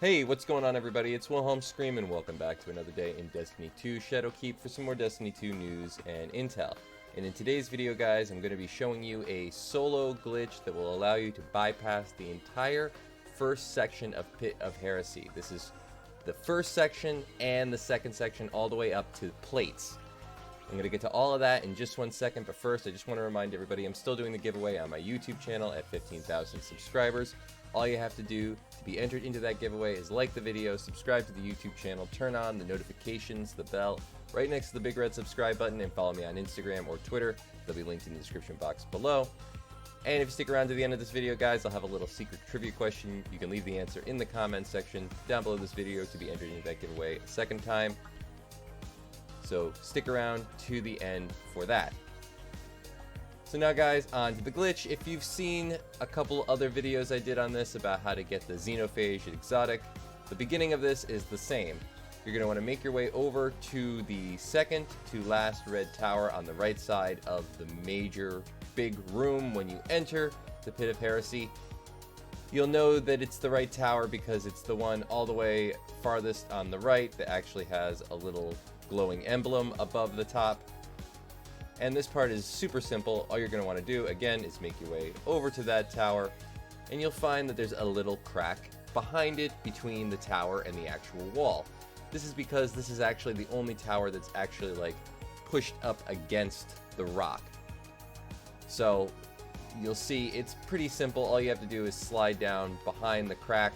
Hey, what's going on everybody? It's Wilhelm Scream and welcome back to another day in Destiny 2 Shadowkeep for some more Destiny 2 news and intel. And in today's video, guys, I'm going to be showing you a solo glitch that will allow you to bypass the entire first section of Pit of Heresy. This is the first section and the second section all the way up to plates. I'm going to get to all of that in just 1 second, but first I just want to remind everybody I'm still doing the giveaway on my YouTube channel at 15,000 subscribers. All you have to do to be entered into that giveaway is like the video, subscribe to the YouTube channel, turn on the notifications, the bell, right next to the big red subscribe button, and follow me on Instagram or Twitter. They'll be linked in the description box below. And if you stick around to the end of this video, guys, I'll have a little secret trivia question. You can leave the answer in the comments section down below this video to be entered into that giveaway a second time. So stick around to the end for that. So now, guys, on to the glitch. If you've seen a couple other videos I did on this about how to get the Xenophage exotic, the beginning of this is the same. You're going to want to make your way over to the second to last red tower on the right side of the major big room when you enter the Pit of Heresy. You'll know that it's the right tower because it's the one all the way farthest on the right that actually has a little glowing emblem above the top. And this part is super simple. All you're going to want to do, again, is make your way over to that tower, and you'll find that there's a little crack behind it between the tower and the actual wall. This is because this is actually the only tower that's actually like pushed up against the rock. So you'll see it's pretty simple. All you have to do is slide down behind the crack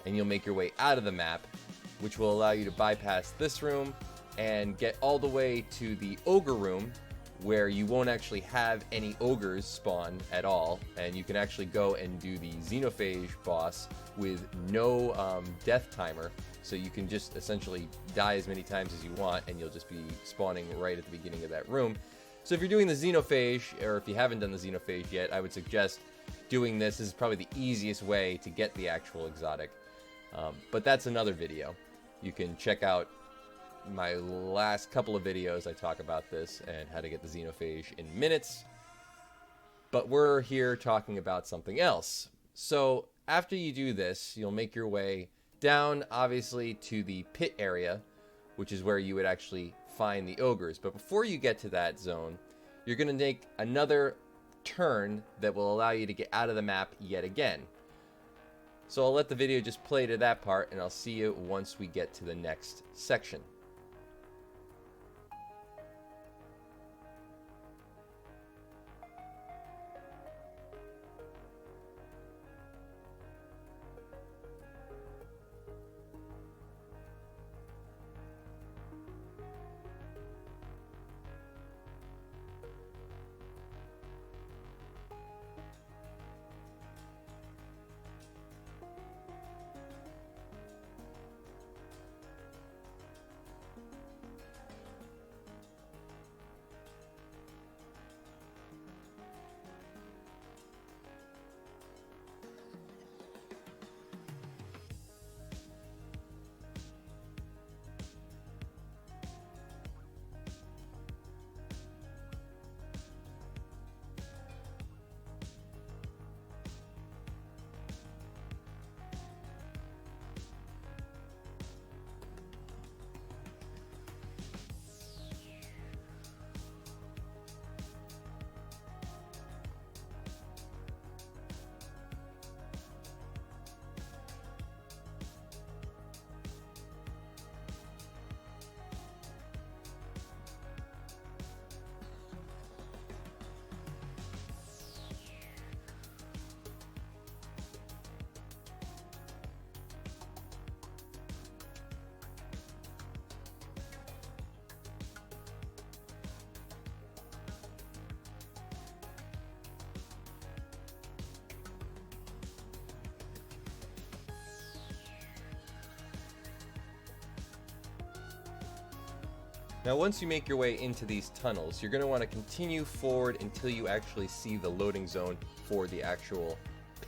and you'll make your way out of the map, which will allow you to bypass this room and get all the way to the ogre room, where you won't actually have any ogres spawn at all, and you can actually go and do the Xenophage boss with no death timer, so you can just essentially die as many times as you want and you'll just be spawning right at the beginning of that room. So if you're doing the Xenophage, or if you haven't done the Xenophage yet, I would suggest doing this. This is probably the easiest way to get the actual exotic, but that's another video. You can check out my last couple of videos. I talk about this and how to get the Xenophage in minutes. But we're here talking about something else. So after you do this, you'll make your way down, obviously, to the pit area, which is where you would actually find the ogres. But before you get to that zone, you're going to make another turn that will allow you to get out of the map yet again. So I'll let the video just play to that part, and I'll see you once we get to the next section. Now, once you make your way into these tunnels, you're going to want to continue forward until you actually see the loading zone for the actual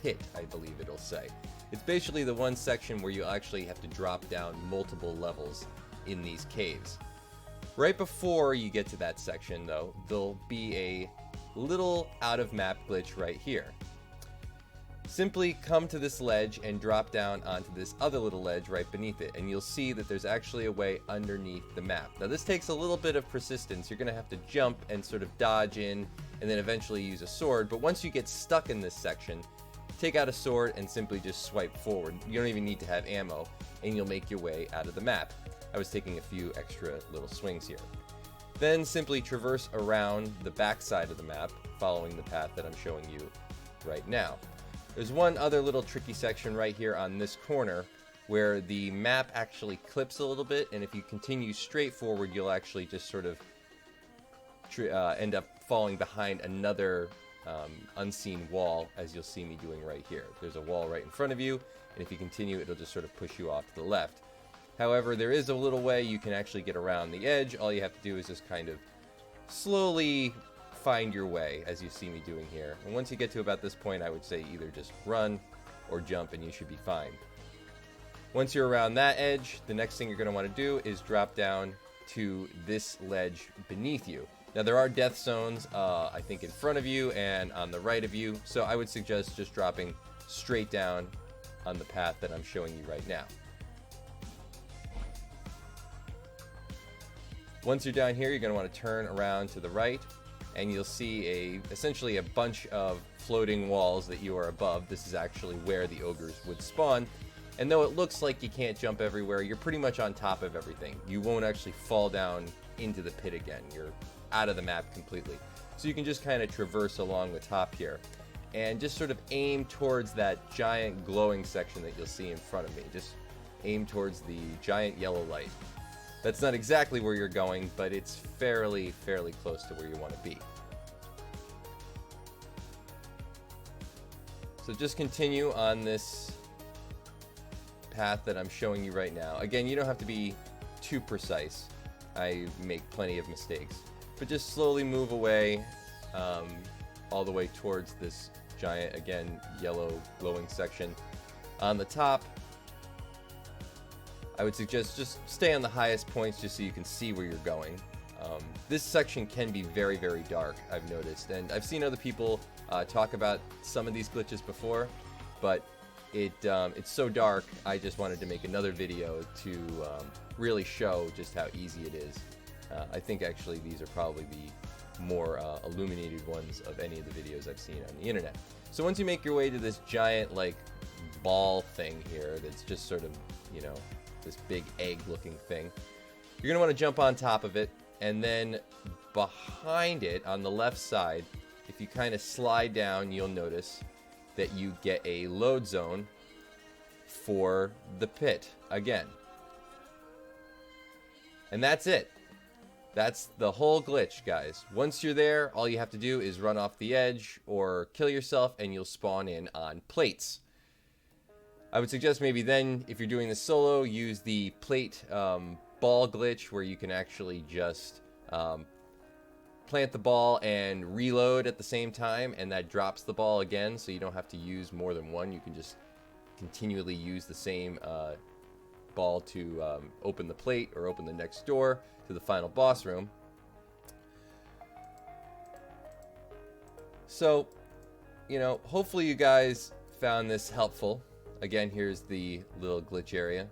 pit, I believe it'll say. It's basically the one section where you actually have to drop down multiple levels in these caves. Right before you get to that section, though, there'll be a little out-of-map glitch right here. simply come to this ledge and drop down onto this other little ledge right beneath it, and you'll see that there's actually a way underneath the map. Now this takes a little bit of persistence. You're going to have to jump and sort of dodge in and then eventually use a sword, but once you get stuck in this section, take out a sword and simply just swipe forward. You don't even need to have ammo, and you'll make your way out of the map. I was taking a few extra little swings here. Then simply traverse around the back side of the map, following the path that I'm showing you right now. There's one other little tricky section right here on this corner where the map actually clips a little bit, and if you continue straight forward, you'll actually just sort of end up falling behind another unseen wall, as you'll see me doing right here. There's a wall right in front of you, and if you continue, it'll just sort of push you off to the left. However, there is a little way you can actually get around the edge. All you have to do is just kind of slowly find your way, as you see me doing here. And once you get to about this point, I would say either just run or jump and you should be fine. Once you're around that edge, the next thing you're going to want to do is drop down to this ledge beneath you. Now there are death zones, I think in front of you and on the right of you, so I would suggest just dropping straight down on the path that I'm showing you right now. Once you're down here, you're going to want to turn around to the right, and you'll see essentially a bunch of floating walls that you are above. This is actually where the ogres would spawn. And though it looks like you can't jump everywhere, you're pretty much on top of everything. You won't actually fall down into the pit again. You're out of the map completely. So you can just kind of traverse along the top here and just sort of aim towards that giant glowing section that you'll see in front of me. Just aim towards the giant yellow light. That's not exactly where you're going, but it's fairly close to where you want to be. So just continue on this path that I'm showing you right now. Again, you don't have to be too precise. I make plenty of mistakes. But just slowly move away all the way towards this giant, again, yellow glowing section. On the top, I would suggest just stay on the highest points just so you can see where you're going. This section can be very dark, I've noticed, and I've seen other people talk about some of these glitches before, but it's so dark, I just wanted to make another video to really show just how easy it is. I think actually these are probably the more illuminated ones of any of the videos I've seen on the internet. So once you make your way to this giant like ball thing here that's just sort of, you know, this big egg looking thing, you're gonna want to jump on top of it, and then behind it on the left side, if you kind of slide down, you'll notice that you get a load zone for the pit again. And that's it. That's the whole glitch, guys. Once you're there, all you have to do is run off the edge or kill yourself and you'll spawn in on plates. I would suggest maybe then, if you're doing this solo, use the plate ball glitch where you can actually just plant the ball and reload at the same time, and that drops the ball again, so you don't have to use more than one. You can just continually use the same ball to open the plate or open the next door to the final boss room. So, you know, hopefully you guys found this helpful. Again, here's the little glitch area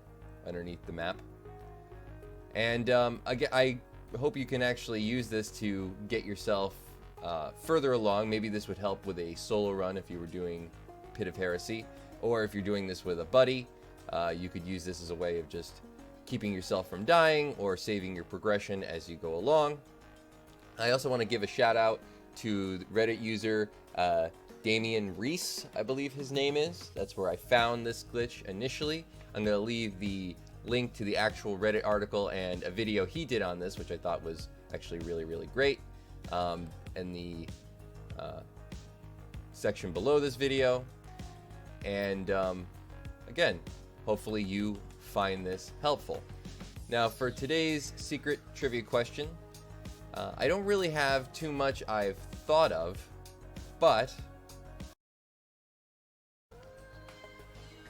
underneath the map. And again, I hope you can actually use this to get yourself further along. Maybe this would help with a solo run if you were doing Pit of Heresy, or if you're doing this with a buddy, you could use this as a way of just keeping yourself from dying or saving your progression as you go along. I also want to give a shout out to Reddit user Damian Reese, I believe his name is. That's where I found this glitch initially. I'm going to leave the link to the actual Reddit article and a video he did on this, which I thought was actually really great, in the section below this video. And again, hopefully you find this helpful. Now for today's secret trivia question, I don't really have too much I've thought of, but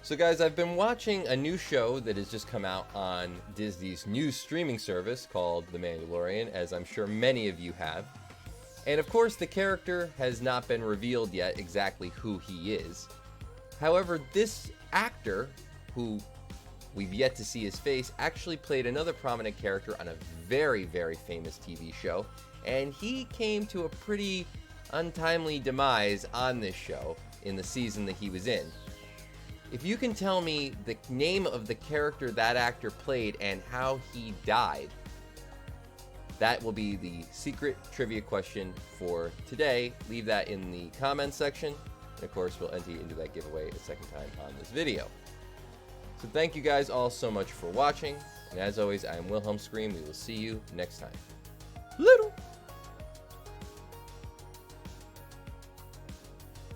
so guys, I've been watching a new show that has just come out on Disney's new streaming service called The Mandalorian, as I'm sure many of you have. And of course, the character has not been revealed yet exactly who he is. However, this actor, who we've yet to see his face, actually played another prominent character on a very, very famous TV show, and he came to a pretty untimely demise on this show in the season that he was in. If you can tell me the name of the character that actor played and how he died, that will be the secret trivia question for today. Leave that in the comments section, and of course we'll enter you into that giveaway a second time on this video. So thank you guys all so much for watching, and as always, I am Wilhelm Scream. We will see you next time. Little!